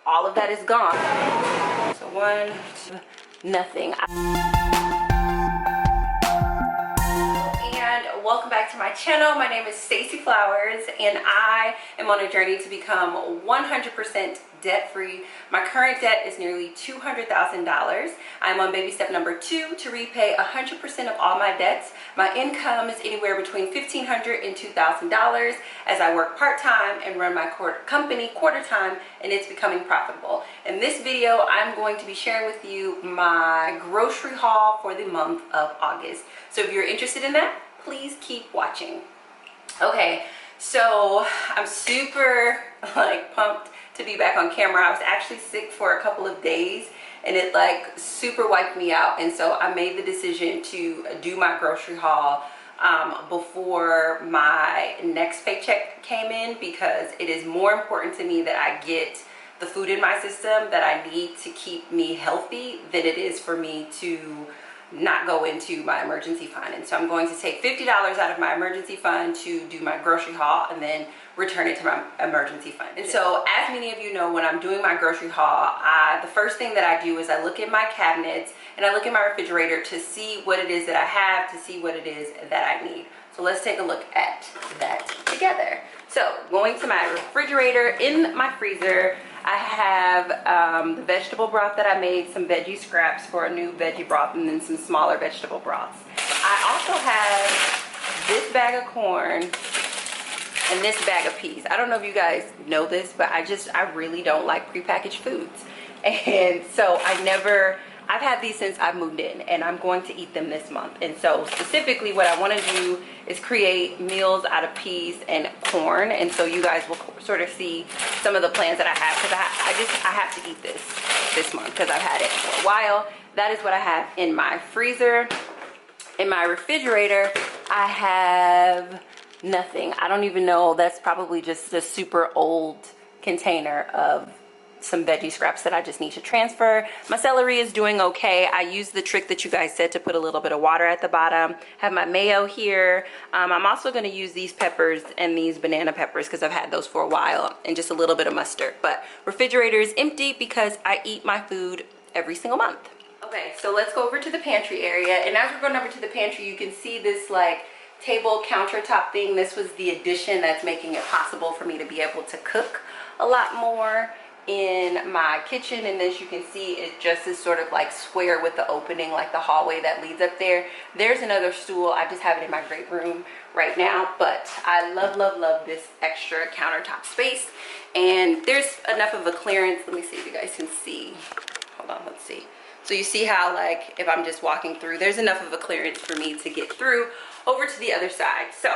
all of that is gone. So 1, 2, nothing. And welcome back to my channel. My name is Stacey Flowers, and I am on a journey to become 100% debt-free. My current debt is nearly $200,000. I'm on baby step number 2 to repay 100% of all my debts. My income is anywhere between $1,500 and $2,000 as I work part-time and run my company quarter-time, and it's becoming profitable. In this video, I'm going to be sharing with you my grocery haul for the month of August. So if you're interested in that, please keep watching. Okay, so I'm super pumped to be back on camera. I was actually sick for a couple of days and it super wiped me out, and so I made the decision to do my grocery haul before my next paycheck came in, because it is more important to me that I get the food in my system that I need to keep me healthy than it is for me to not go into my emergency fund. And so I'm going to take $50 out of my emergency fund to do my grocery haul and then return it to my emergency fund. And so, as many of you know, when I'm doing my grocery haul, the first thing that I do is I look at my cabinets and I look at my refrigerator to see what it is that I have, to see what it is that I need. So let's take a look at that together. So going to my refrigerator, in my freezer, I have the vegetable broth that I made, some veggie scraps for a new veggie broth, and then some smaller vegetable broths. I also have this bag of corn and this bag of peas. I don't know if you guys know this, but I really don't like prepackaged foods. And so I've had these since I've moved in, and I'm going to eat them this month. And so specifically what I want to do is create meals out of peas and corn. And so you guys will sort of see some of the plans that I have, because I have to eat this month because I've had it for a while. That is what I have in my freezer. In my refrigerator, I have nothing. I don't even know. That's probably just a super old container of some veggie scraps that I just need to transfer. My celery is doing okay. I used the trick that you guys said to put a little bit of water at the bottom. Have my mayo here. I'm also going to use these peppers and these banana peppers because I've had those for a while, and just a little bit of mustard. But refrigerator is empty because I eat my food every single month. Okay, so let's go over to the pantry area. And as we're going over to the pantry, you can see this table countertop thing. This was the addition that's making it possible for me to be able to cook a lot more in my kitchen. And as you can see, it just is sort of square with the opening, the hallway that leads up there. There's another stool. I just have it in my great room right now, but I love this extra countertop space. And there's enough of a clearance. Let me see if you guys can see. Hold on, let's see. So you see how if I'm just walking through, there's enough of a clearance for me to get through over to the other side. So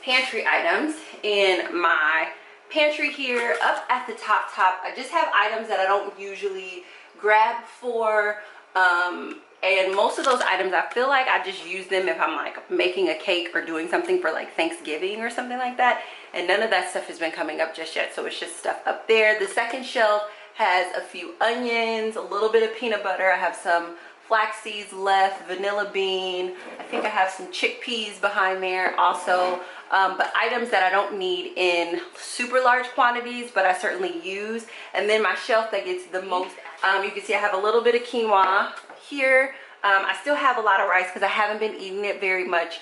pantry items in my pantry here. Up at the top, I just have items that I don't usually grab for, and most of those items I feel like I just use them if I'm making a cake or doing something for Thanksgiving or something like that, and none of that stuff has been coming up just yet, so it's just stuff up there. The second shelf has a few onions, a little bit of peanut butter. I have some flax seeds left, vanilla bean. I think I have some chickpeas behind there also. But items that I don't need in super large quantities, but I certainly use. And then my shelf that gets the most, you can see I have a little bit of quinoa here. I still have a lot of rice because I haven't been eating it very much.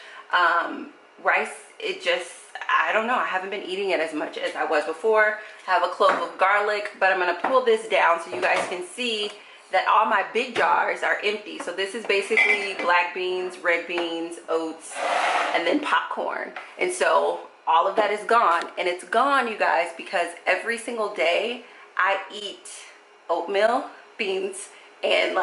Rice, I don't know, I haven't been eating it as much as I was before. I have a clove of garlic, but I'm going to pull this down so you guys can see that all my big jars are empty. So this is basically black beans, red beans, oats, and then popcorn. And so all of that is gone. And it's gone, you guys, because every single day I eat oatmeal, beans, and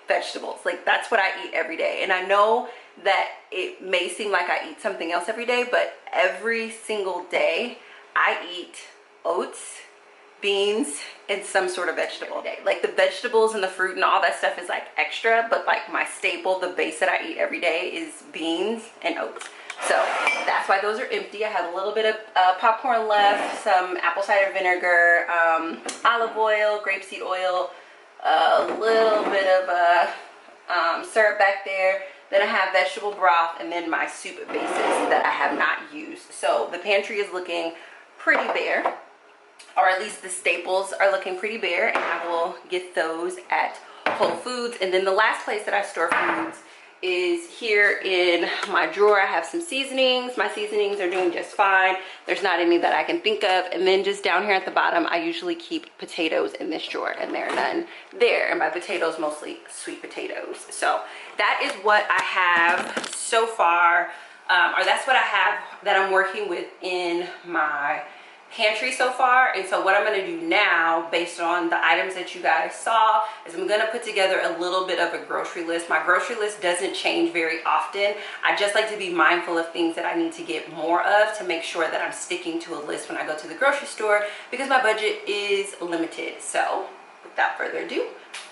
vegetables. That's what I eat every day. And I know that it may seem like I eat something else every day, but every single day I eat oats, beans, and some sort of vegetable day. The vegetables and the fruit and all that stuff is extra, but my staple, the base that I eat every day is beans and oats. So that's why those are empty. I have a little bit of popcorn left, some apple cider vinegar, olive oil, grapeseed oil, a little bit of syrup back there. Then I have vegetable broth, and then my soup bases that I have not used. So the pantry is looking pretty bare. or at least the staples are looking pretty bare, and I will get those at Whole Foods. And then the last place that I store foods is here in my drawer. I have some seasonings. My seasonings are doing just fine. There's not any that I can think of. And then just down here at the bottom, I usually keep potatoes in this drawer, and there are none there. And by potatoes, mostly sweet potatoes. So that is what I have so far, or that's what I have that I'm working with in my pantry so far. And so what I'm going to do now, based on the items that you guys saw, is I'm going to put together a little bit of a grocery list. My grocery list doesn't change very often. I just like to be mindful of things that I need to get more of, to make sure that I'm sticking to a list when I go to the grocery store, because my budget is limited. So without further ado,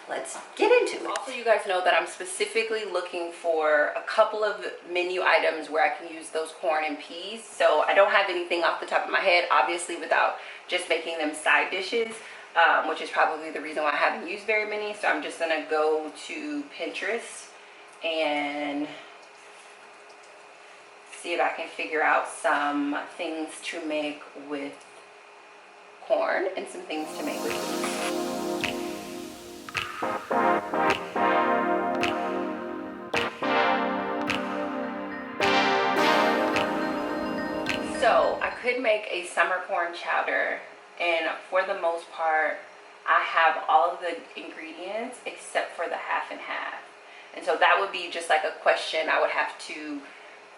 let's get into it. Also, you guys know that I'm specifically looking for a couple of menu items where I can use those corn and peas. So I don't have anything off the top of my head, obviously, without just making them side dishes, which is probably the reason why I haven't used very many. So I'm just gonna go to Pinterest and see if I can figure out some things to make with corn and some things to make with peas. So I could make a summer corn chowder, and for the most part I have all of the ingredients except for the half and half. And so that would be just like a question I would have to,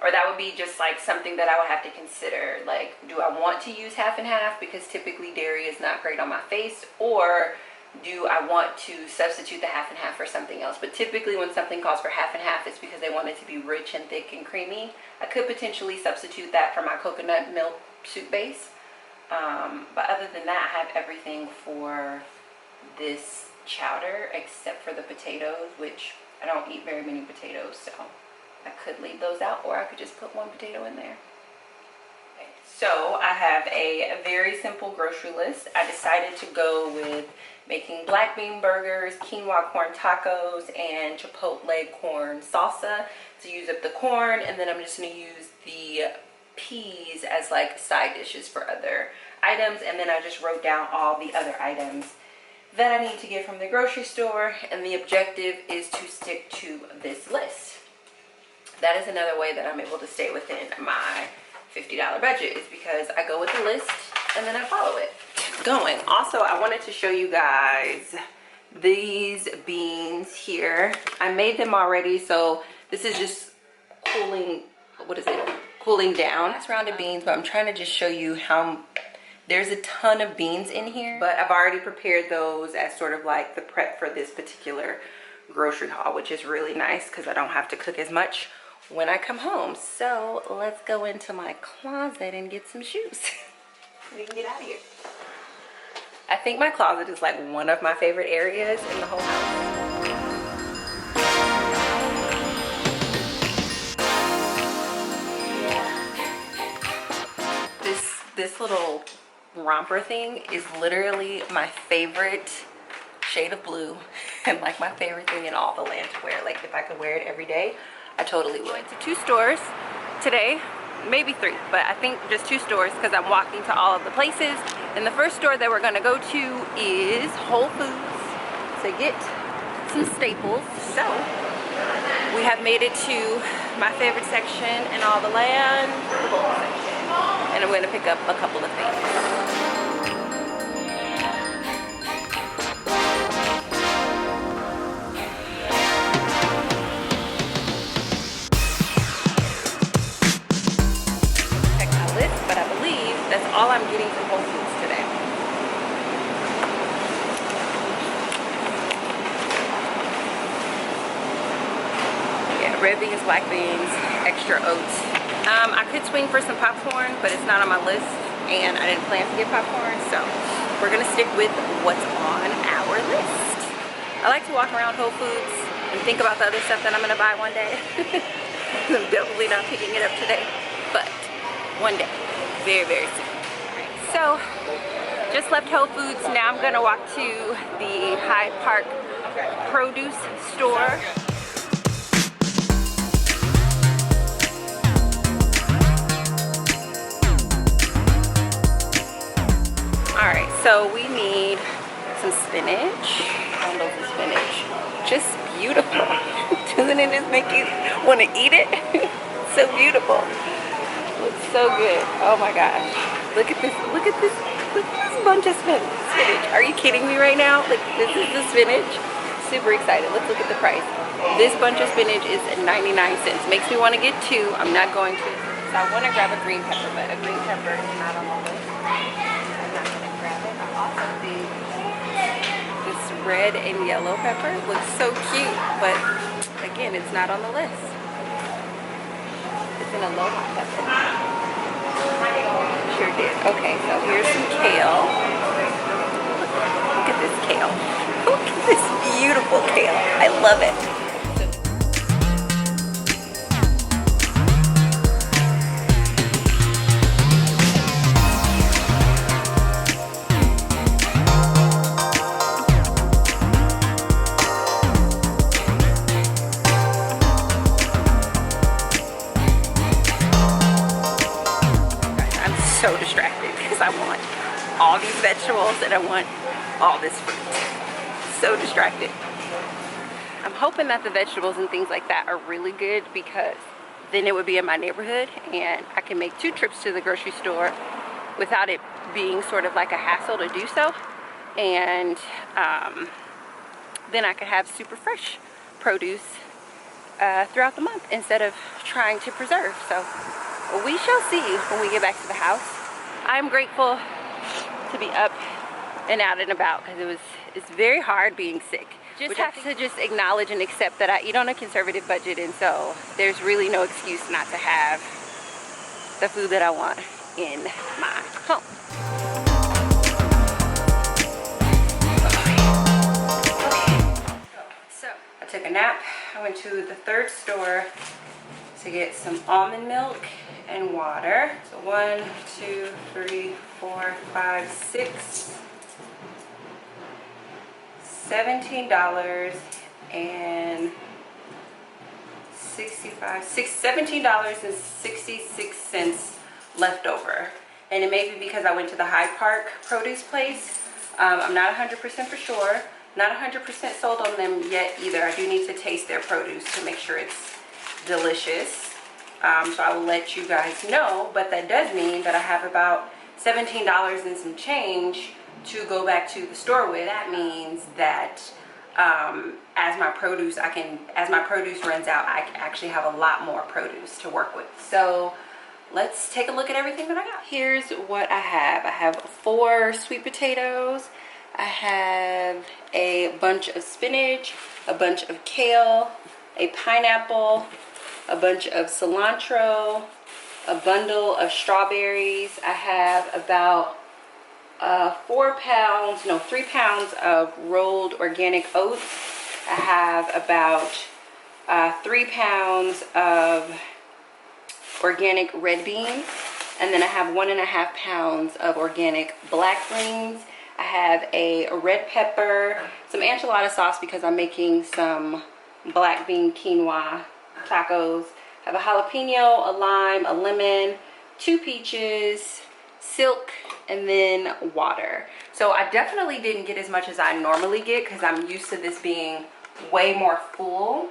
or that would be just like something that I would have to consider, like, do I want to use half and half because typically dairy is not great on my face, or do I want to substitute the half and half for something else? But typically when something calls for half and half, it's because they want it to be rich and thick and creamy. I could potentially substitute that for my coconut milk soup base. But other than that, I have everything for this chowder except for the potatoes, which I don't eat very many potatoes, so I could leave those out, or I could just put one potato in there. So I have a very simple grocery list. I decided to go with making black bean burgers, quinoa corn tacos, and chipotle corn salsa to use up the corn. And then I'm just going to use the peas as like side dishes for other items. And then I just wrote down all the other items that I need to get from the grocery store. And the objective is to stick to this list. That is another way that I'm able to stay within my $50 budget, is because I go with the list and then I follow it. Going. Also, I wanted to show you guys these beans here. I made them already, so this is just cooling, what is it? Cooling down. That's rounded beans, but I'm trying to just show you how there's a ton of beans in here, but I've already prepared those as sort of like the prep for this particular grocery haul, which is really nice because I don't have to cook as much when I come home. So let's go into my closet and get some shoes. We can get out of here. I think my closet is like one of my favorite areas in the whole house. This little romper thing is literally my favorite shade of blue, and like my favorite thing in all the land to wear. Like if I could wear it every day, I totally would. Went to 2 stores today, maybe 3, but I think just 2 stores because I'm walking to all of the places. And the first store that we're gonna go to is Whole Foods to get some staples. So we have made it to my favorite section in all the land, the bowl section. And I'm gonna pick up a couple of things. That's all I'm getting from Whole Foods today. Yeah, red beans, black beans, extra oats. I could swing for some popcorn, but it's not on my list, and I didn't plan to get popcorn, so we're gonna stick with what's on our list. I like to walk around Whole Foods and think about the other stuff that I'm gonna buy one day. I'm definitely not picking it up today, but one day. Very, very soon. So, just left Whole Foods. Now I'm gonna walk to the Hyde Park produce store. Alright, So we need some spinach, bundles of spinach. Just beautiful. Doesn't it just make you want to eat it? So beautiful. Looks so good. Oh my gosh. Look at this. Look at this. Look at this bunch of spinach. Are you kidding me right now? Like, this is the spinach. Super excited. Let's look at the price. This bunch of spinach is 99 cents. Makes me want to get two. I'm not going to. So I want to grab a green pepper, but a green pepper is not on the list. I'm not going to grab it. I also think this red and yellow pepper looks so cute, but again, it's not on the list. It's an aloha pepper. Sure did. Okay, so here's some kale. Look at this kale. Look at this beautiful kale. I love it. So distracted because I want all these vegetables and I want all this fruit. So distracted. I'm hoping that the vegetables and things like that are really good, because then it would be in my neighborhood and I can make 2 trips to the grocery store without it being sort of like a hassle to do so. And then I could have super fresh produce throughout the month instead of trying to preserve. So we shall see when we get back to the house. I'm grateful to be up and out and about, because it's very hard being sick. Just have to just acknowledge and accept that I eat on a conservative budget, and so there's really no excuse not to have the food that I want in my home. So I took a nap. I went to the third store to get some almond milk and water. So 1, 2, 3, 4, 5, 6, $17.65, $17.66 left over. And it may be because I went to the Hyde Park produce place. I'm not 100% for sure. Not 100% sold on them yet either. I do need to taste their produce to make sure it's delicious. So I will let you guys know, but that does mean that I have about $17 and some change to go back to the store with. That means that as my produce runs out, I actually have a lot more produce to work with. So let's take a look at everything that I got. Here's what I have. I have 4 sweet potatoes. I have a bunch of spinach, a bunch of kale, a pineapple, a bunch of cilantro, a bundle of strawberries. I have about 3 pounds of rolled organic oats. I have about 3 pounds of organic red beans, and then I have 1.5 pounds of organic black beans. I have a red pepper, some enchilada sauce because I'm making some black bean quinoa tacos. I have a jalapeno, a lime, a lemon, 2 peaches, silk, and then water. So I definitely didn't get as much as I normally get because I'm used to this being way more full.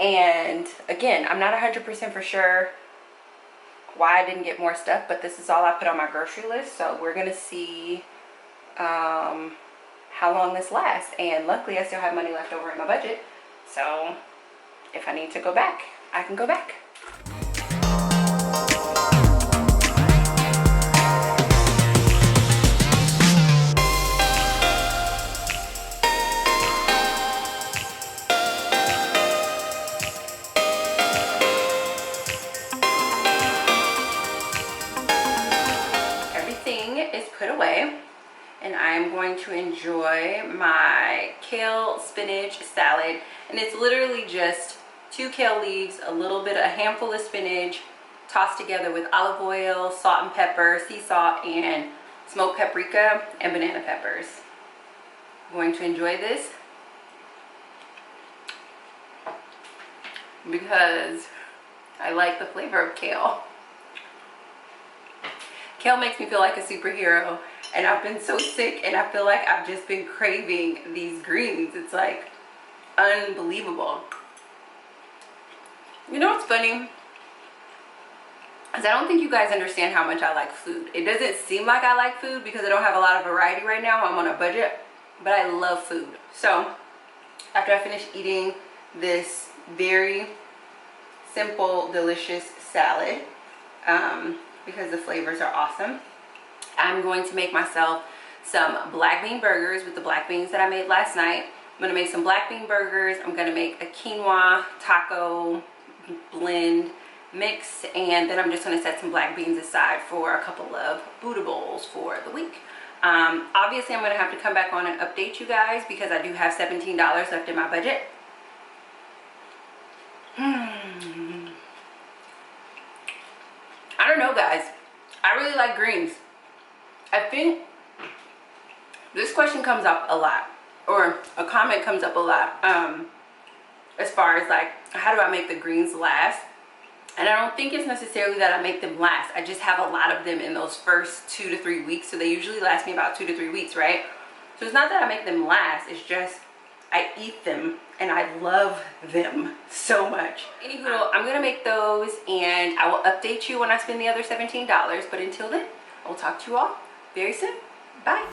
And again, I'm not 100% for sure why I didn't get more stuff, but this is all I put on my grocery list. So we're gonna see how long this lasts. And luckily I still have money left over in my budget, so if I need to go back, I can go back. Everything is put away, and I'm going to enjoy my kale spinach salad. And it's literally just 2 kale leaves, a handful of spinach, tossed together with olive oil, salt and pepper, sea salt, and smoked paprika and banana peppers. I'm going to enjoy this because I like the flavor of kale. Kale makes me feel like a superhero and I've been so sick, and I feel like I've just been craving these greens. It's like unbelievable. You know what's funny? Is I don't think you guys understand how much I like food. It doesn't seem like I like food because I don't have a lot of variety right now. I'm on a budget, but I love food. So after I finish eating this very simple, delicious salad, because the flavors are awesome, I'm going to make myself some black bean burgers with the black beans that I made last night. I'm going to make some black bean burgers. I'm going to make a quinoa taco blend mix, and then I'm just going to set some black beans aside for a couple of Buddha bowls for the week. Obviously I'm going to have to come back on and update you guys because I do have $17 left in my budget. I don't know, guys. I really like greens. I think this question comes up a lot, or a comment comes up a lot, as far as like, how do I make the greens last? And I don't think it's necessarily that I make them last. I just have a lot of them in those first 2 to 3 weeks. So they usually last me about 2 to 3 weeks, right? So it's not that I make them last. It's just I eat them and I love them so much. Anywho, I'm going to make those and I will update you when I spend the other $17. But until then, I will talk to you all very soon. Bye.